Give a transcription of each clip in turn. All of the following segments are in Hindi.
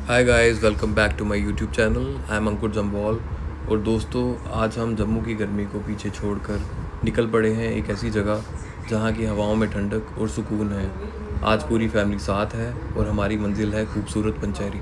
Hi guys, welcome back to my YouTube channel. I am Ankur Jamwal. और दोस्तों, आज हम जम्मू की गर्मी को पीछे छोड़कर निकल पड़े हैं एक ऐसी जगह जहां की हवाओं में ठंडक और सुकून है। आज पूरी फैमिली साथ है और हमारी मंजिल है खूबसूरत पंचेरी।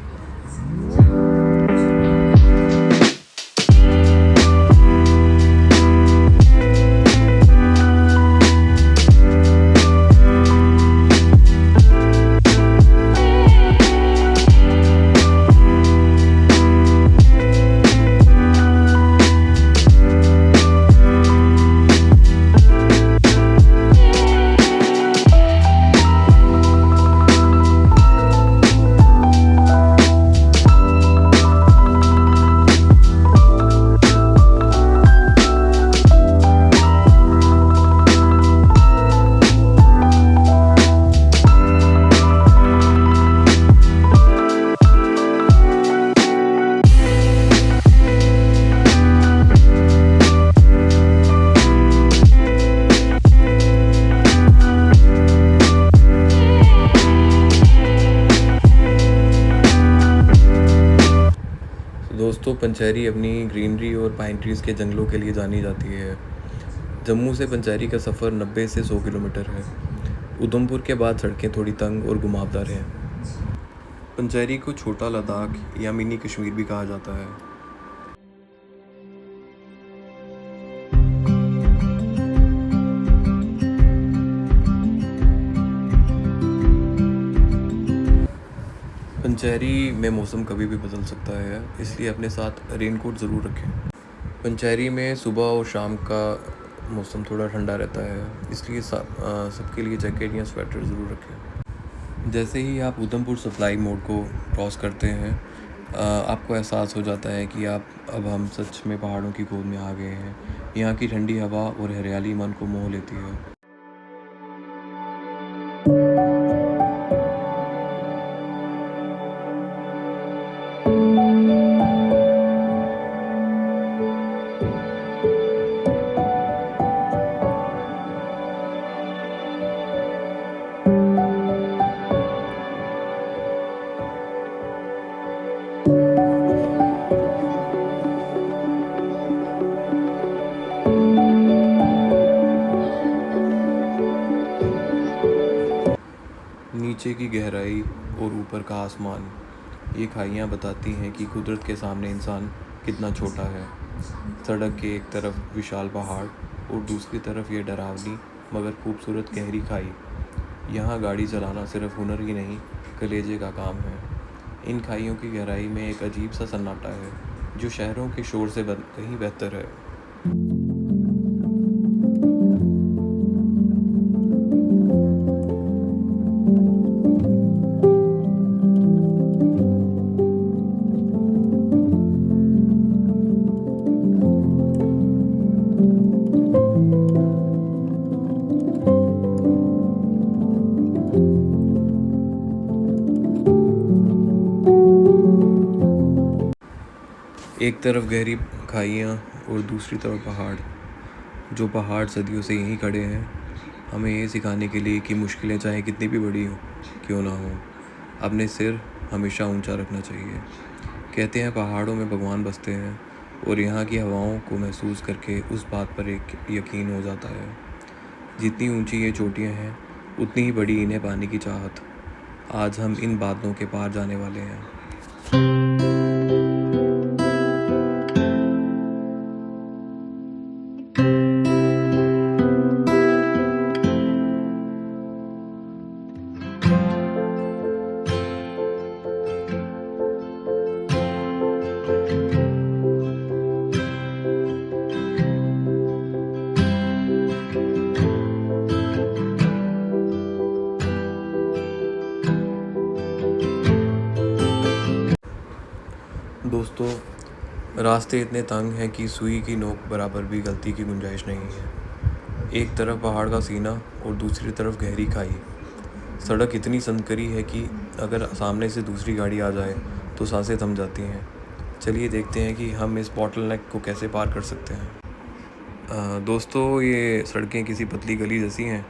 दोस्तों, पंचेरी अपनी ग्रीनरी और पाइन ट्रीज़ के जंगलों के लिए जानी जाती है। जम्मू से पंचेरी का सफ़र 90 से 100 किलोमीटर है। उधमपुर के बाद सड़कें थोड़ी तंग और घुमावदार हैं। पंचेरी को छोटा लद्दाख या मिनी कश्मीर भी कहा जाता है। पंचेरी में मौसम कभी भी बदल सकता है, इसलिए अपने साथ रेनकोट ज़रूर रखें। पंचेरी में सुबह और शाम का मौसम थोड़ा ठंडा रहता है, इसलिए सबके लिए जैकेट या स्वेटर ज़रूर रखें। जैसे ही आप उधमपुर सप्लाई मोड को क्रॉस करते हैं, आपको एहसास हो जाता है कि अब हम सच में पहाड़ों की गोद में आ गए हैं। यहाँ की ठंडी हवा और हरियाली मन को मोह लेती है। नीचे की गहराई और ऊपर का आसमान, ये खाइयाँ बताती हैं कि कुदरत के सामने इंसान कितना छोटा है। सड़क के एक तरफ विशाल पहाड़ और दूसरी तरफ ये डरावनी मगर खूबसूरत गहरी खाई। यहाँ गाड़ी चलाना सिर्फ हुनर ही नहीं, कलेजे का काम है। इन खाइयों की गहराई में एक अजीब सा सन्नाटा है जो शहरों के शोर से कहीं बेहतर है। एक तरफ गहरी खाइयाँ और दूसरी तरफ पहाड़। जो पहाड़ सदियों से यहीं खड़े हैं, हमें ये सिखाने के लिए कि मुश्किलें चाहे कितनी भी बड़ी हो क्यों ना हो, अपने सिर हमेशा ऊंचा रखना चाहिए। कहते हैं पहाड़ों में भगवान बसते हैं, और यहाँ की हवाओं को महसूस करके उस बात पर एक यकीन हो जाता है। जितनी ऊंची ये चोटियाँ हैं, उतनी ही बड़ी इन्हें पाने की चाहत। आज हम इन बादलों के पार जाने वाले हैं। दोस्तों, रास्ते इतने तंग हैं कि सुई की नोक बराबर भी गलती की गुंजाइश नहीं है। एक तरफ पहाड़ का सीना और दूसरी तरफ गहरी खाई। सड़क इतनी संकरी है कि अगर सामने से दूसरी गाड़ी आ जाए तो सांसें थम जाती हैं। चलिए देखते हैं कि हम इस बॉटलनेक को कैसे पार कर सकते हैं। दोस्तों, ये सड़कें किसी पतली गली जैसी हैं।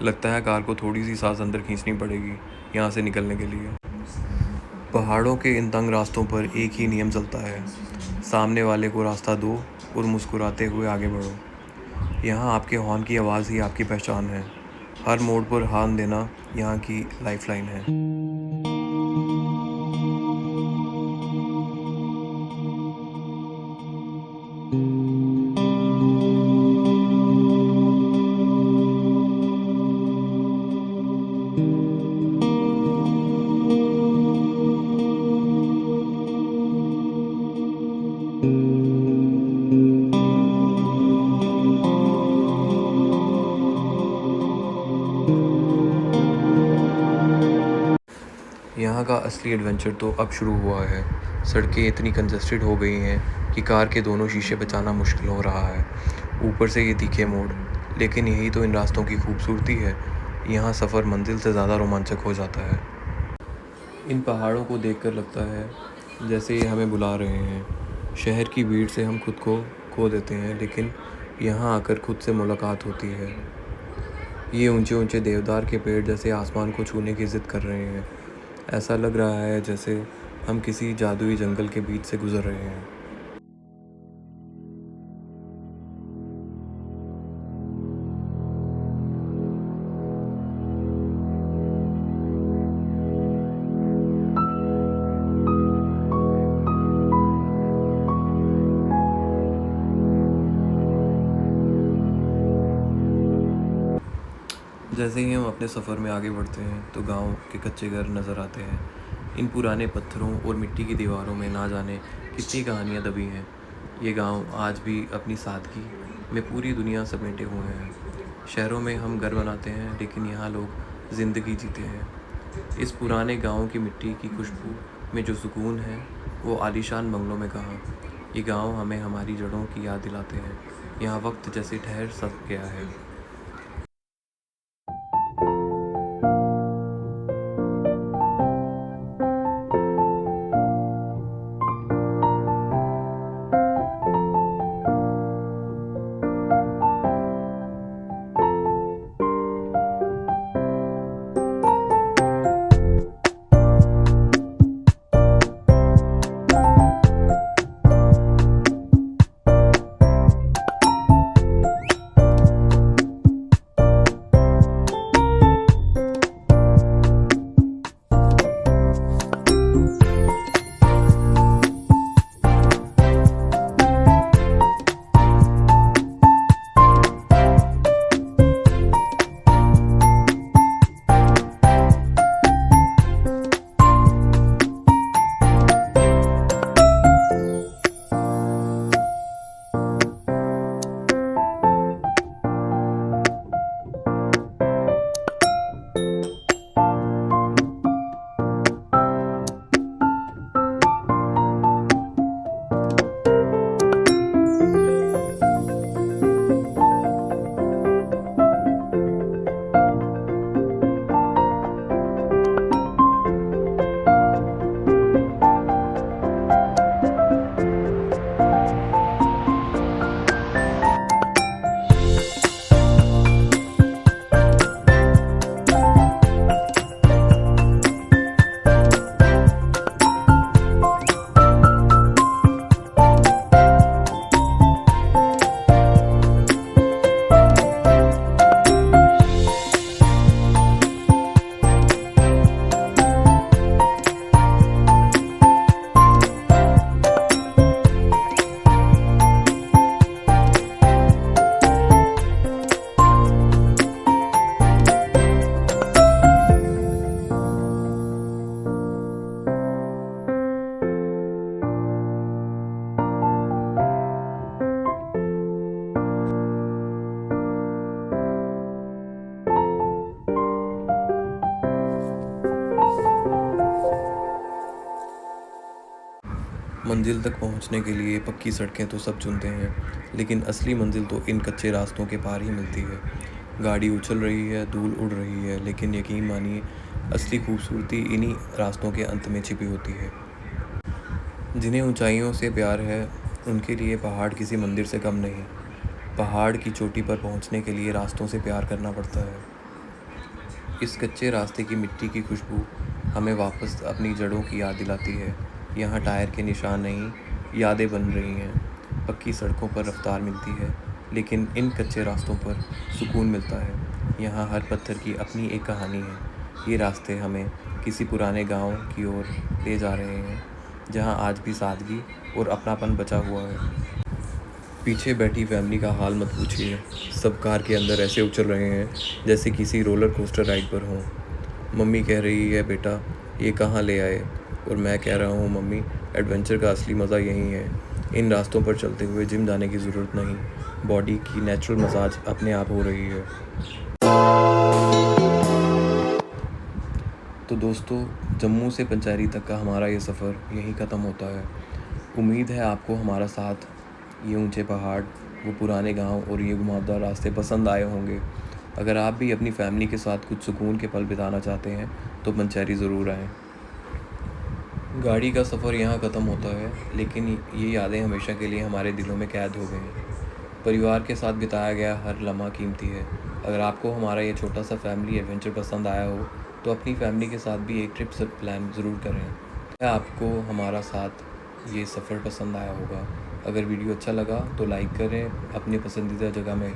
लगता है कार को थोड़ी सी सांस अंदर खींचनी पड़ेगी यहाँ से निकलने के लिए। पहाड़ों के इन तंग रास्तों पर एक ही नियम चलता है, सामने वाले को रास्ता दो और मुस्कुराते हुए आगे बढ़ो। यहाँ आपके हॉर्न की आवाज़ ही आपकी पहचान है। हर मोड़ पर हॉर्न देना यहाँ की लाइफलाइन है। यहाँ का असली एडवेंचर तो अब शुरू हुआ है। सड़कें इतनी कंजस्टेड हो गई हैं कि कार के दोनों शीशे बचाना मुश्किल हो रहा है। ऊपर से ये तीखे मोड़, लेकिन यही तो इन रास्तों की खूबसूरती है। यहाँ सफ़र मंजिल से ज़्यादा रोमांचक हो जाता है। इन पहाड़ों को देखकर लगता है जैसे ये हमें बुला रहे हैं। शहर की भीड़ से हम खुद को खो देते हैं, लेकिन यहाँ आकर खुद से मुलाकात होती है। ये ऊंचे ऊंचे देवदार के पेड़ जैसे आसमान को छूने की ज़िद कर रहे हैं। ऐसा लग रहा है जैसे हम किसी जादुई जंगल के बीच से गुजर रहे हैं। जैसे ही हम अपने सफ़र में आगे बढ़ते हैं तो गांव के कच्चे घर नज़र आते हैं। इन पुराने पत्थरों और मिट्टी की दीवारों में ना जाने कितनी कहानियाँ दबी हैं। ये गांव आज भी अपनी सादगी में पूरी दुनिया समेटे हुए हैं। शहरों में हम घर बनाते हैं, लेकिन यहाँ लोग ज़िंदगी जीते हैं। इस पुराने गांव की मिट्टी की खुशबू में जो सुकून है, वो आलीशान बंगलों में कहाँ। ये गांव हमें हमारी जड़ों की याद दिलाते हैं। यहाँ वक्त जैसे ठहर सा गया है। मंजिल तक पहुंचने के लिए पक्की सड़कें तो सब चुनते हैं, लेकिन असली मंजिल तो इन कच्चे रास्तों के पार ही मिलती है। गाड़ी उछल रही है, धूल उड़ रही है, लेकिन यकीन मानिए असली खूबसूरती इन्हीं रास्तों के अंत में छिपी होती है। जिन्हें ऊंचाइयों से प्यार है, उनके लिए पहाड़ किसी मंदिर से कम नहीं। पहाड़ की चोटी पर पहुंचने के लिए रास्तों से प्यार करना पड़ता है। इस कच्चे रास्ते की मिट्टी की खुशबू हमें वापस अपनी जड़ों की याद दिलाती है। यहाँ टायर के निशान नहीं, यादें बन रही हैं। पक्की सड़कों पर रफ्तार मिलती है, लेकिन इन कच्चे रास्तों पर सुकून मिलता है। यहाँ हर पत्थर की अपनी एक कहानी है। ये रास्ते हमें किसी पुराने गांव की ओर ले जा रहे हैं, जहाँ आज भी सादगी और अपनापन बचा हुआ है। पीछे बैठी फैमिली का हाल मत पूछिए। सब कार के अंदर ऐसे उछल रहे हैं जैसे किसी रोलर कोस्टर राइड पर हों। मम्मी कह रही है, बेटा ये कहाँ ले आए? और मैं कह रहा हूँ, मम्मी एडवेंचर का असली मज़ा यही है। इन रास्तों पर चलते हुए जिम जाने की ज़रूरत नहीं, बॉडी की नेचुरल मसाज अपने आप हो रही है। तो दोस्तों, जम्मू से पंचैरी तक का हमारा ये सफ़र यहीं ख़त्म होता है। उम्मीद है आपको हमारा साथ, ये ऊंचे पहाड़, वो पुराने गांव और ये घुमावदार रास्ते पसंद आए होंगे। अगर आप भी अपनी फैमिली के साथ कुछ सुकून के पल बिताना चाहते हैं तो पंचैरी ज़रूर आएँ। गाड़ी का सफ़र यहाँ ख़त्म होता है, लेकिन ये यादें हमेशा के लिए हमारे दिलों में कैद हो गई हैं। परिवार के साथ बिताया गया हर लम्हा कीमती है। अगर आपको हमारा ये छोटा सा फैमिली एडवेंचर पसंद आया हो तो अपनी फैमिली के साथ भी एक ट्रिप प्लान ज़रूर करें। आपको हमारा साथ ये सफ़र पसंद आया होगा। अगर वीडियो अच्छा लगा तो लाइक करें, अपने पसंदीदा जगह में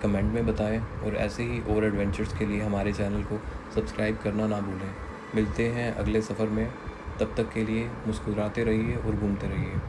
कमेंट में बताएं, और ऐसे ही और एडवेंचर्स के लिए हमारे चैनल को सब्सक्राइब करना ना भूलें। मिलते हैं अगले सफ़र में। तब तक के लिए मुस्कुराते रहिए और घूमते रहिए।